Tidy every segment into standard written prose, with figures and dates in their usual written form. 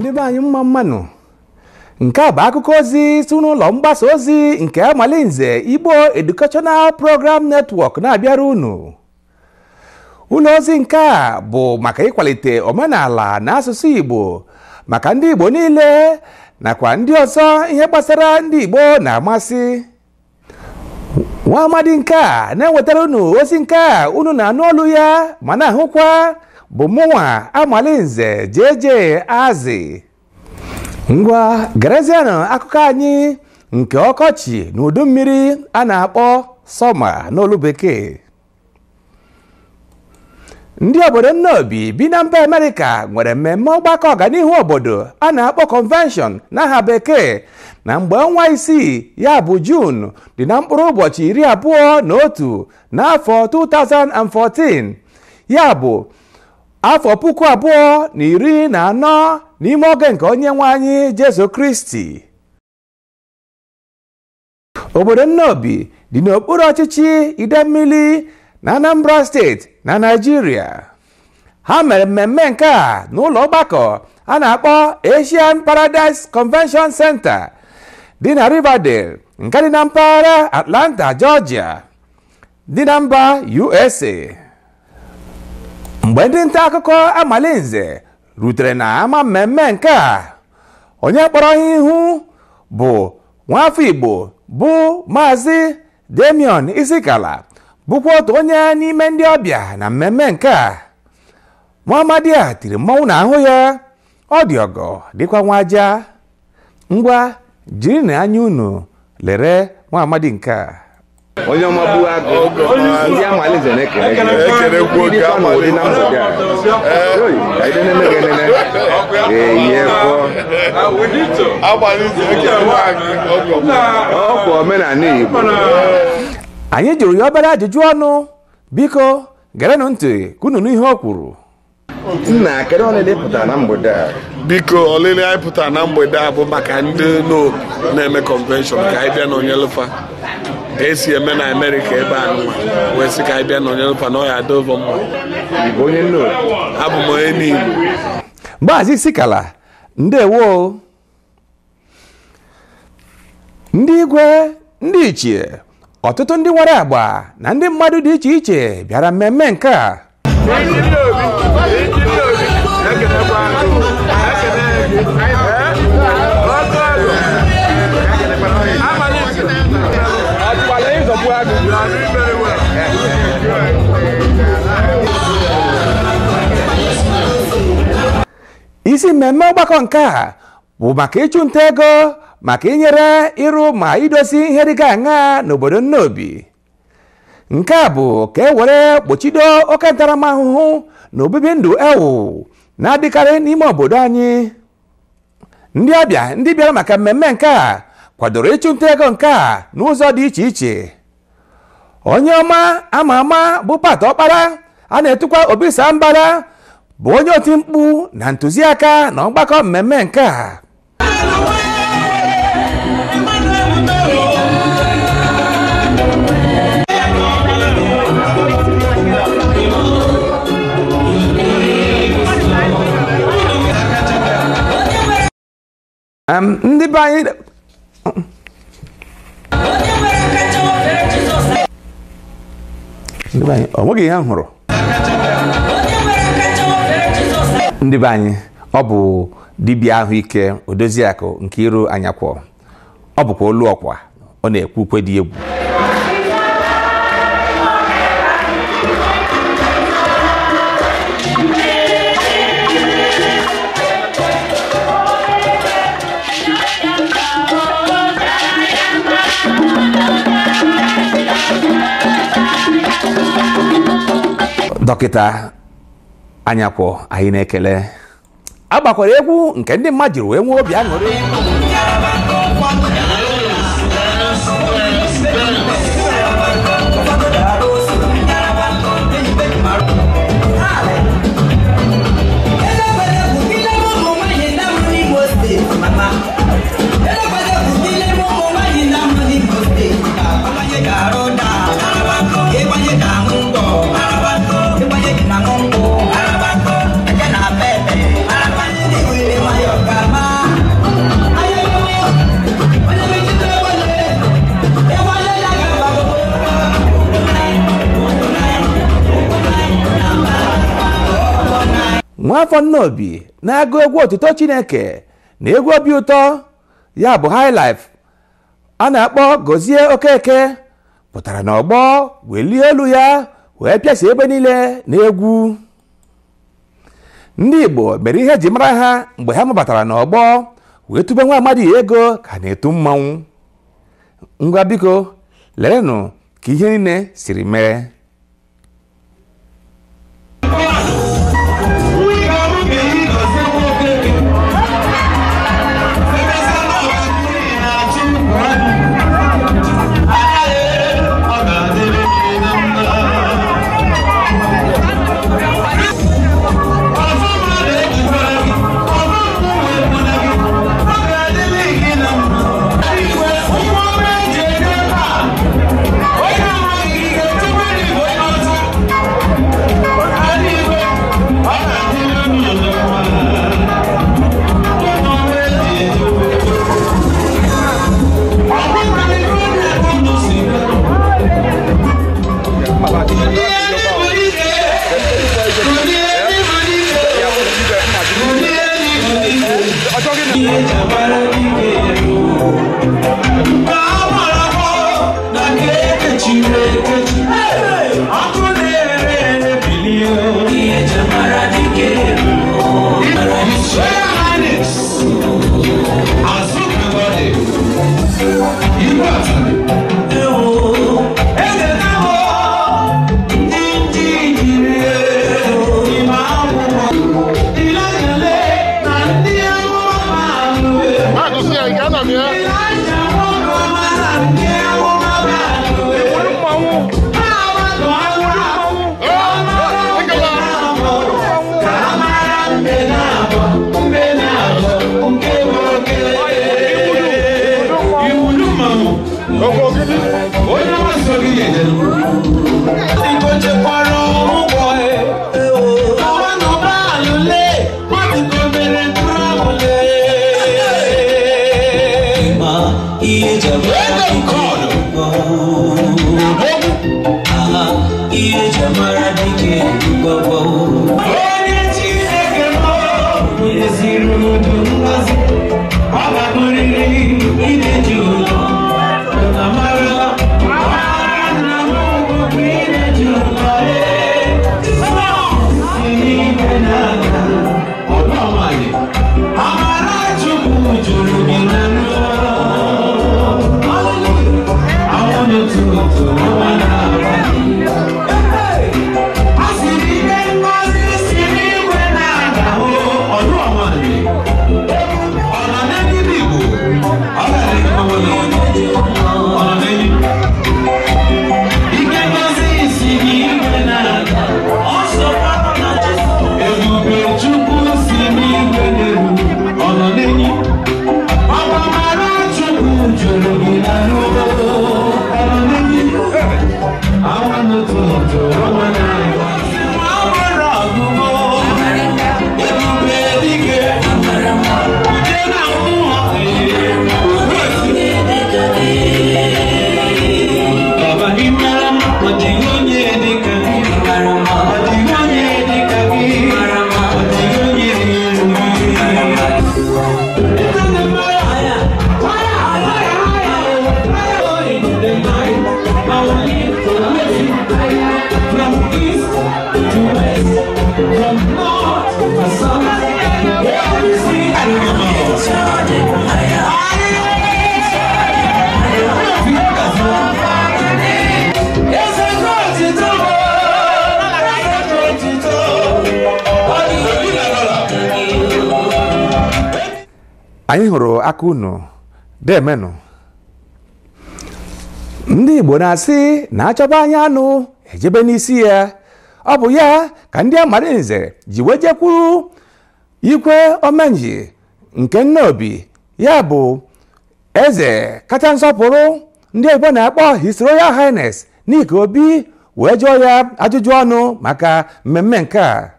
ndị be anyị mma mmanụ nke a bụ akụkọ ozi si n'ụlọ mgbasa ozi nke Amalinze Igbo Educational Program Network na-abịara unu. Ụlọ ozi nke a bụ maka ịkwalite omenala na asụsụ Igbo maka ndị Igbo niile nakwa ndị ọzọ ihe gbasara ndị Igbo na-amasị. Nwa amadi nke a na-ewetara unu ozi nke a unu na-anụ olu ya ma na-ahụkwa bụ mụnwa Amalinze JJ Azị. Ngwa gerezianụ akụkọ anyị nke ọkọchị na udu mmiri a na-akpọ sọma n'olu bekee. Ndị obodo Nnobi bi na mba Amerịka nwere mmemme ọgbakọ ọganihu obodo a na-akpọ convention n'aha bekee na mgbe ọnwa isii ya bụ June dị na mkpụrụ ụbọchị 21 n'afọ 2014 ya bụ afọ 2014 n'ime oge nke onye nwe anyị Jesu Kristi. Obodo Nnobi dị n'okpuru ọchịchị Idemmili na Anambra steeti na Nigeria. Ha mere mmemme nke a n'ụlọ ọgbakọ a na-akpọ Asian Paradise Convention Center dị na Riverdale nke dị na mpaghara Atlanta, Georgia dị na mba USA. Mgbe ndị nta akụkọ Amalinze rutere na ama mmemme nke a, onye kpọrọ ha ihu bụ nwafọ Igbo bụ Maazị Damian Isikala, bụkwa otu onye n'ime ndị ọbịa na mmemme nke a. Nwaamadi a tiri mmanwụ n'ahụ ya, ọ dị ọgọ dịkwa nwa aja. Ngwa jiri na anya unu lere nwaamadi nke a. Onye ọma bụ agụ ndị Amalinze na-ekele gị. Ndị ọnụ dị na mgbede a. Anyị na-eme gị nene. Ihe kwọ. Ọkwa omenala Igbo. Anyị jụrụ ya obere ajụjụ ọnụ. Biko gerenụ ntị ka unu nụ ihe o kwuru. Nna, kedu ọlịlị pụtara na mgbede a? Biko ọlịlị anyị pụtara na mgbede a bụ maka ndị na-eme convention ka anyị bịa n'Onyelufa. Esi eme na America ebe a nwa wee sị ka anyị bịa n'Onyelufa na ọ ya adọvọ mma. Igbo onye Nnobi? Abụ m onye n'Igbo. Maazị Isikala, ndewo. Ndị igwe, ndị ichie, ọtụtụ ndị nwere agba na ndị mmadụ dị iche iche bịara mmemme nke a. Isi mmemme ọgbakọ nke a bụ maka ịchụ nta ego maka inyere ịrụ ma idozi ihe dịga aṅa n'obodo Nnobi. Nke a bụ ka e were gbochido oke ntaramahụhụ na obibi ndụ ewu na-adịkarị n'ime obodo anyị. Ndị ọbịa ndị bịara maka mmemme nke a kwadoro ịchụ nta ego nke a n'ụzọ dị iche iche. Onye ọma ama ama bụ Pat Ọkpara a na-etukwa Obisa Mbara bụ onye oti mkpu na ntụziaka na ọgbakọ mmemme nke a. Ndị be anyị ọ nweghị ihe m hụrụ. Ndị be anyị, ọ bụ dibịa ahụike Odoziakụ Nkiru Anyakwọ. Ọ bụkwa olu ọkwa, ọ na-ekwu ukwe dị egwu. Dọkịta Anyakwọ, anyị na-ekele. Agbakwara egwu nke ndị mmadụ jiri wee nwee obi aṅụrị. Nwafọ Nnobi na-agụ egwu otuto Chineke na egwu obi ụtọ ya bụ high life a na-akpọ Gozie Okeke pụtara n'ọgbọ welie elu ya wee pịasa ebe niile na egwu. Ndị Igbo mere ihe ji mara ha mgbe ha mabatara n'ọgbọ wee tube nwa amadi ego ka na-etu mmanwụ. Ngwa biko lerenụ ka ihe niile siri mee. Anyị hụrụ aka unu demenụ. Ndị Igbo na-asị na achọba anya anụ ejebe n'isi ya. Ọ bụ ya ka ndị Amarinze ji wejekwuru Igwe Omenji nke Nnobi, ya bụ eze kacha nsọpụrụ ndị Igbo na-akpọ His Royal Highness Nike Obi, wee jụọ ya ajụjụ ọnụ maka mmemme nke a.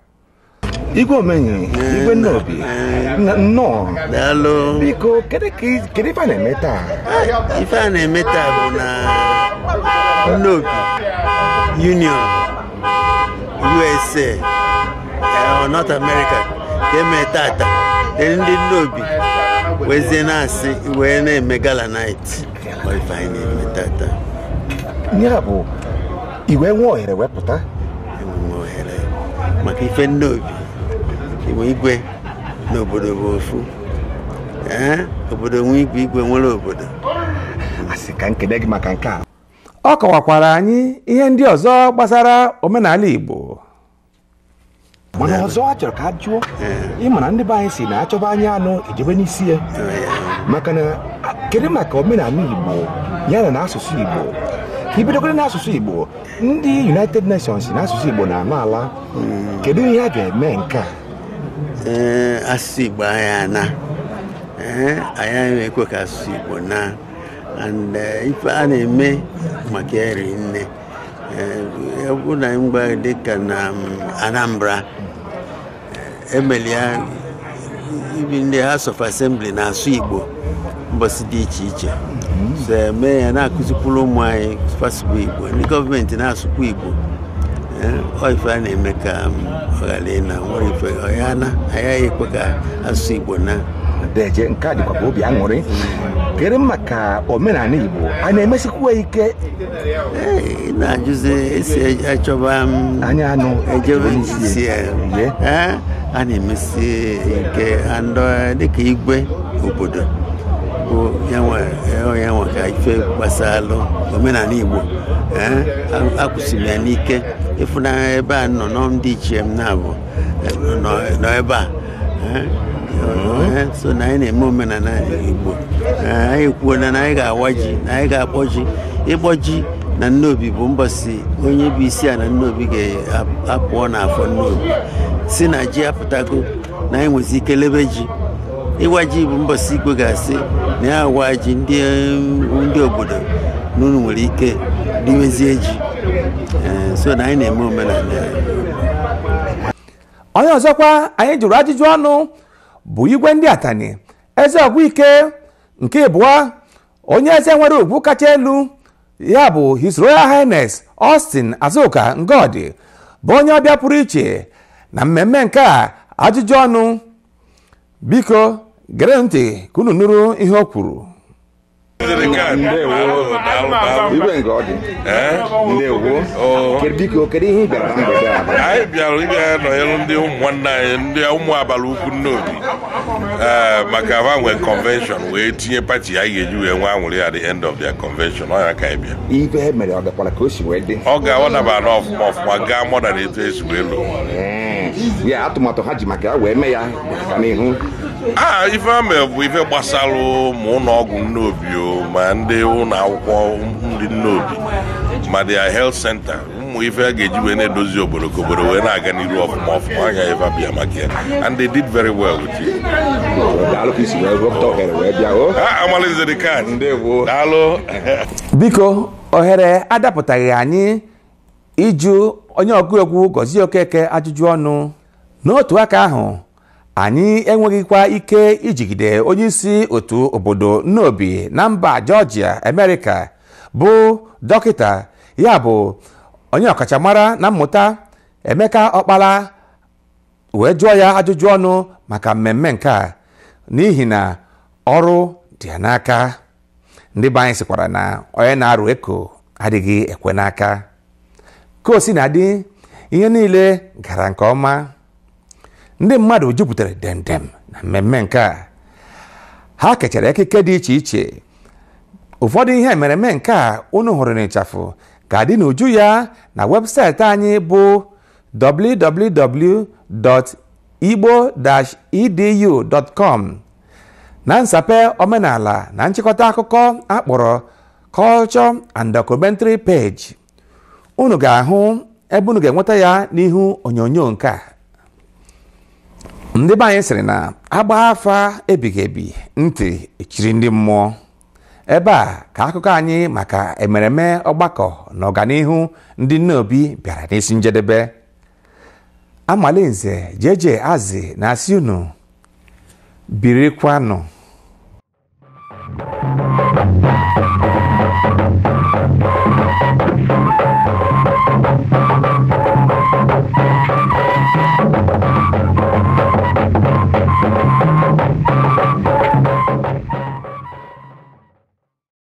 Igwe Omenji, Igwe Nnobi, nnọọ. Daalụ. Biko, kedu ife a na-eme taa? Ife a na-eme taa bụ na Nnobi Union USA North America ka eme tata ndị Nnobi wezie na-asị wee na-eme gala night ife anyị na-eme tata ya bụ iwe nwe ohere wepụta enwe ohere maka ife Nnobi inwe igwe n'obodo bụ ofu obodo nwe igwe nwere obodo asị ka nkele gị maka nke a. Ọ kọwakwara anyị ihe ndị ọzọ gbasara omenala Igbo. Mana ọzọ a chọrọ ka a jụọ ịma na ndị be anyị si na achọba anya anụ ejebe n'isi ya maka na kedu maka omenala Igbo ya na asụsụ Igbo ka ibidogoro n'asụsụ Igbo ndị United Nations na asụsụ Igbo na anọ ala kedu ihe a ga-eme nke a? Asụsụ Igbo anyị anyị ekwe ka asụsụ Igbo na and ife a na-eme maka eri nne bụ na mgbe dịka na Anambra emelia ibi ndị House of Assembly na-asụ Igbo mbọsị dị iche iche so eme ya na-akụzikwuru ụmụ anyị fasụkwa Igbo ndị gọọmenti na-asụkwa Igbo ife a na-eme ka ọ ghara na nwere ife agaghị ekwe ka asụsụ Igbo na Deje nke a dịkwa ka obi aṅụrị kere maka omenala Igbo a na-emesikwa ike na-ajụzi esi achọba anya anụ ejebe isi a na-emesi ike andọ dịka igwe obodo bụ ya nwe ka ife gbasalụ omenala Igbo akwụsịrị ya n'ike ịfụnanya ebe a nọ nọ ndị ichie m na-abụ nọ ebe a so na anyị na-eme omenala Igbo anyị kwuo na anyị ga-awa ji na anyị ga-akpọ ji ịkpọ ji na Nnobi bụ mbọsị onye bụ isi a na Nnobi ga-apụọ n'afọ Nnobi si na ji apụtago na anyị nwezi ike lebe ji ịwa ji bụ mbọsị igwe ga-asị na ya awa ji ndị obodo n'unu nwere ike diwezie ji so na anyị na-eme omenala. Onye ọzọkwa anyị jụrụ ajụjụ ọnụ bụ igwe ndị Atani eze Ogbuike nke abụọ onye eze nwere ugwu kacha elu ya bụ His Royal Highness Austin Azuka Ngodi bụ onye ọbịa pụrụ iche na mmemme nke a ajụjụ ọnụ. Biko gere ntị ka unu nụrụ ihe o kwuru. Igwe Ngodi ndewo biko kedu ihe ị bịara na mgbede a? Anyị bịara ịbịa nọnyere ndị ụmụnne anyị ndị ụmụ abalị ukwu Nnobi maka ha nwee convention wee tinye pati anyị ga-eji wee nwe anwụrị at the end of their convention. Ọ ya ka anyị bịa ife mere ọ gakwara ka o si wee dị ọ ga-adaba n'ọfụma ọfụma gaa mọda na etu esi wee lụ ya atụmatụ ha ji maka ya wee mee ya ka n'ihu ife a mere bụ ife gbasalụ ma ụlọ ọgwụ Nnobi ma ndị ụlọ akwụkwọ ndị Nnobi ma their health center ụmụ ife a ga-eji wee na-edozi obodo ka obodo wee na-aga n'iru ọfụma ọfụma anya ebe bịa maka ya and they did very well with it. Amalize the card. Daalụ. Biko ohere adapụtaghị anyị ịjụ onye ọgụ egwu Gozie Okeke ajụjụ ọnụ. N'otu aka ahụ anyị enweghịkwa ike ijigide onye isi otu obodo Nnobi na mba Georgia America bụ dọkịta ya bụ onye ọkachamara na mmụta Emeka Ọkpala wee jụọ ya ajụjụ ọnụ maka mmemme nke a n'ihi na ọrụ dị ya n'aka. Ndị be anyị sịkwara na onye na-arụ eko adịghị ekwe n'aka. Ka o si na-adị ihe niile gara nke ọma. Ndị mmadụ jupụtara dendem na mmemme nke a. Ha kechara ekike dị iche iche. Ụfọdụ ihe emereme nke a unu hụrụ n'ịchafụ ga-adị n'uju ya na webụsaịtị anyị bụ www.igbo-edu.com na nsape omenala na nchịkọta akụkọ akpọrọ Culture and Documentary page. Unu ga-ahụ ebe unu ga-enweta ya n'ihu onyonyo nke a. Ndị be anyị sịrị na agba afa ebighị ebi ntị echiri ndị mmụọ. Ebe a ka akụkọ anyị maka emereme ọgbakọ na ọganihu ndị Nnobi bịara n'isi njedebe. Amalinze JJ Azị na-asị unu birikwanụ.